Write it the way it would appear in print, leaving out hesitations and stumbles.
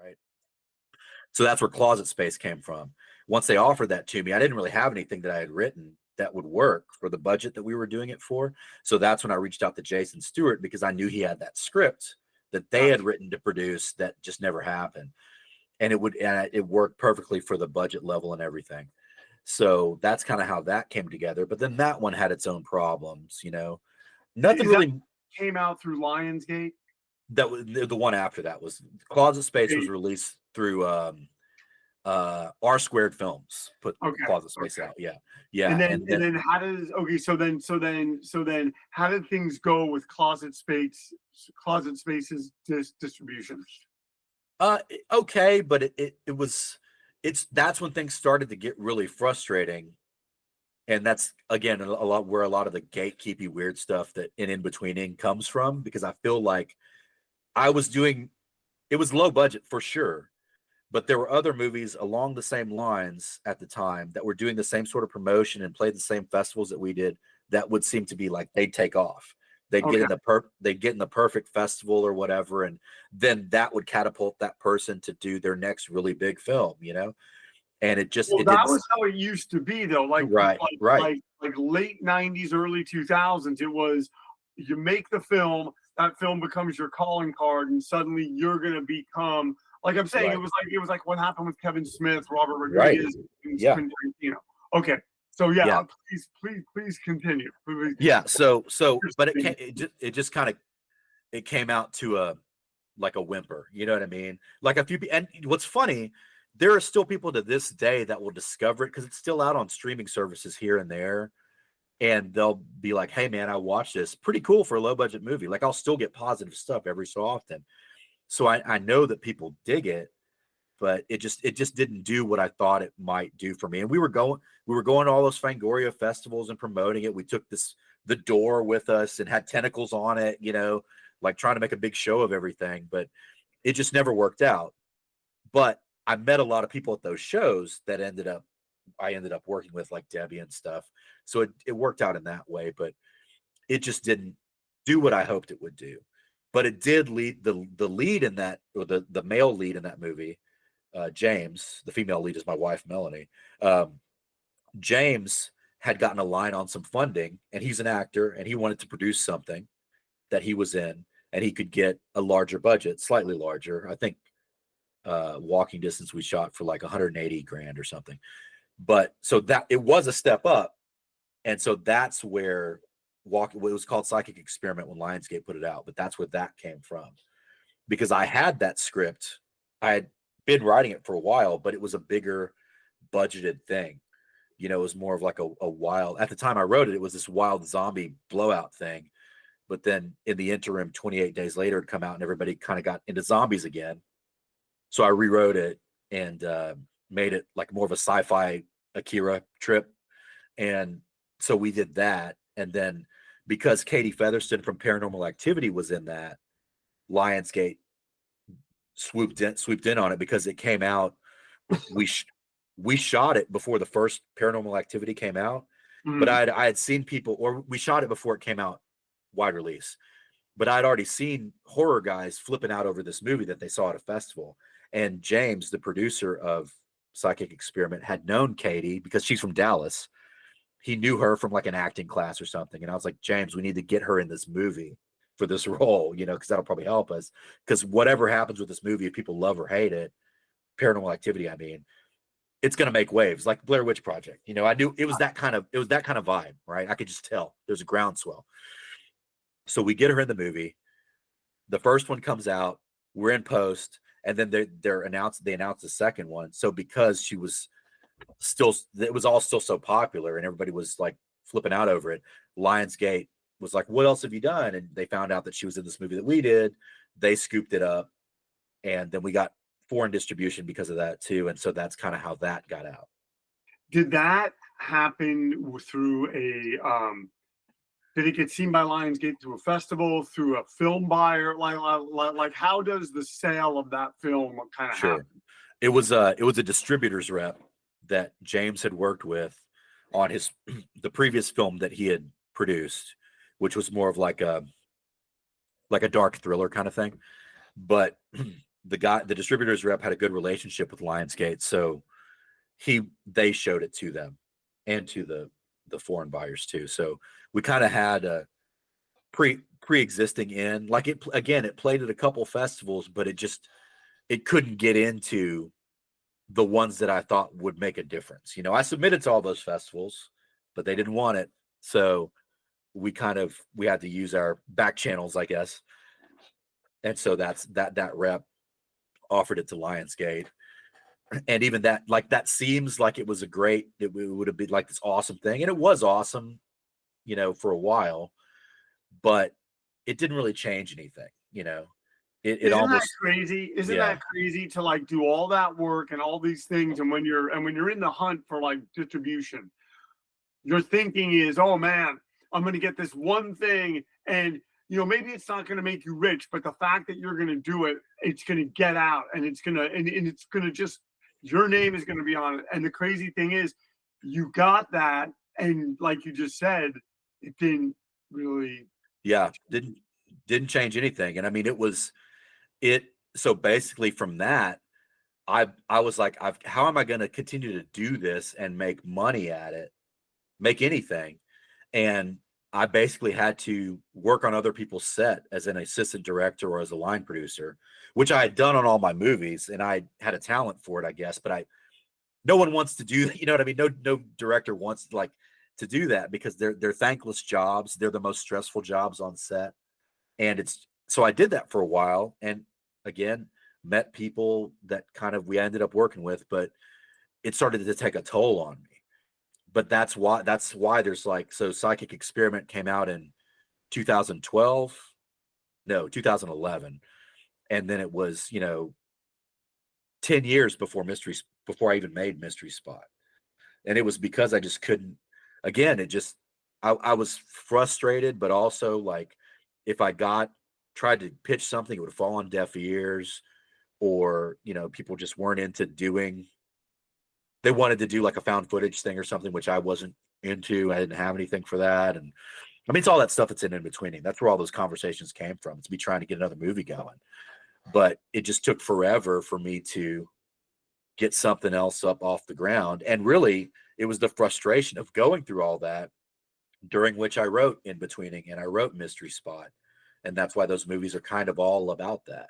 right? So that's where Closet Space came from. Once they offered that to me, I didn't really have anything that I had written that would work for the budget that we were doing it for. So that's when I reached out to Jason Stewart, because I knew he had that script that they had written to produce that just never happened. And it worked perfectly for the budget level and everything. So that's kind of how that came together. But then that one had its own problems, you know. Nothing really came out through Lionsgate. That was the one after that was Closet Space was released through R Squared Films put Closet Space out. Yeah. And then how does how did things go with Closet Space's distribution? Okay, but that's when things started to get really frustrating. And that's again a lot where a lot of the gatekeepy weird stuff that in betweening comes from, because I feel like it was low budget for sure, but there were other movies along the same lines at the time that were doing the same sort of promotion and played the same festivals that we did, that would seem to be like they'd take off. They'd get in the perfect festival or whatever, and then that would catapult that person to do their next really big film, you know? And that was how it used to be, though. Like late 90s, early 2000s, it was you make the film, that film becomes your calling card, and suddenly you're going to become, like I'm saying, it was like what happened with Kevin Smith, Robert Rodriguez, and Tarantino. Okay. So please continue. Yeah. So, but it just kind of, it came out to like a whimper, you know what I mean? Like a few people, and what's funny, there are still people to this day that will discover it because it's still out on streaming services here and there. And they'll be like, hey man, I watched this, pretty cool for a low budget movie. Like I'll still get positive stuff every so often. So I know that people dig it, but it just didn't do what I thought it might do for me. And we were going to all those Fangoria festivals and promoting it. We took the door with us and had tentacles on it, you know, like trying to make a big show of everything, but it just never worked out. But I met a lot of people at those shows that I ended up working with, like Debbie and stuff. So it worked out in that way, but it just didn't do what I hoped it would do. But it did lead the lead in that, or the male lead in that movie, James. The female lead is my wife, Melanie. James had gotten a line on some funding, and he's an actor, and he wanted to produce something that he was in, and he could get a larger budget, slightly larger. I think Walking Distance we shot for like 180 grand or something. But so that it was a step up. And so that's where it was called Psychic Experiment when Lionsgate put it out, but that's where that came from. Because I had that script. I had been writing it for a while, but it was a bigger budgeted thing. You know, it was more of like a wild, at the time I wrote it, it was this wild zombie blowout thing. But then in the interim, 28 days later, it come out and everybody kind of got into zombies again. So I rewrote it and made it like more of a sci-fi Akira trip. And so we did that. And then because Katie Featherston from Paranormal Activity was in that, Lionsgate swooped in on it because it came out. We shot it before the first Paranormal Activity came out, but I had seen people, or we shot it before it came out wide release, but I'd already seen horror guys flipping out over this movie that they saw at a festival. And James, the producer of Psychic Experiment, had known Katie because she's from Dallas. He knew her from like an acting class or something. And I was like, James, we need to get her in this movie for this role, you know, because that'll probably help us. Because whatever happens with this movie, if people love or hate it, Paranormal Activity, I mean, it's going to make waves, like Blair Witch Project. You know, I knew it was that kind of vibe, right? I could just tell there's a groundswell. So we get her in the movie. The first one comes out. We're in post. And then they announced the second one. So because she was it was all still so popular and everybody was like flipping out over it, Lionsgate was like, what else have you done? And they found out that she was in this movie that we did. They scooped it up. And then we got foreign distribution because of that too. And so that's kind of how that got out. Did that happen through did it get seen by Lionsgate through a festival, through a film buyer? Like how does the sale of that film kind of happen? It was a distributor's rep that James had worked with on the previous film that he had produced, which was more of like a dark thriller kind of thing. But the distributor's rep had a good relationship with Lionsgate, so they showed it to them and to the foreign buyers too. So we kind of had a pre-existing in, like, it played at a couple festivals, but it couldn't get into the ones that I thought would make a difference. I submitted to all those festivals, but they didn't want it. So we had to use our back channels, I guess. And so that rep offered it to Lionsgate. And even that seems like it was it would have been like this awesome thing. And it was awesome, for a while, but it didn't really change anything, It Isn't almost that crazy? Isn't that crazy to like do all that work and all these things, and when you're in the hunt for like distribution, your thinking is, oh man, I'm going to get this one thing, and maybe it's not going to make you rich, but the fact that you're going to do it, it's going to get out, and it's going to just, your name is going to be on it. And the crazy thing is, you got that, and like you just said, it didn't really didn't change anything. And I mean, so basically from that, I was like, how am I going to continue to do this and make money at it, make anything? And I basically had to work on other people's set as an assistant director or as a line producer, which I had done on all my movies, and I had a talent for it, I guess. But no one wants to do that. You know what I mean? No director wants to do that, because they're thankless jobs. They're the most stressful jobs on set. And so I did that for a while, and again, met people that we ended up working with, but it started to take a toll on me. But that's why there's so Psychic Experiment came out in 2011. And then it was, 10 years before I even made Mystery Spot. And it was because I just couldn't, again, I was frustrated, but also if I tried to pitch something, it would fall on deaf ears, or, people just weren't into they wanted to do like a found footage thing or something, which I wasn't into. I didn't have anything for that. And I mean, it's all that stuff that's in betweening. That's where all those conversations came from. It's me trying to get another movie going, but it just took forever for me to get something else up off the ground. And really, it was the frustration of going through all that, during which I wrote Inbetweening and I wrote Mystery Spot. And that's why those movies are kind of all about that,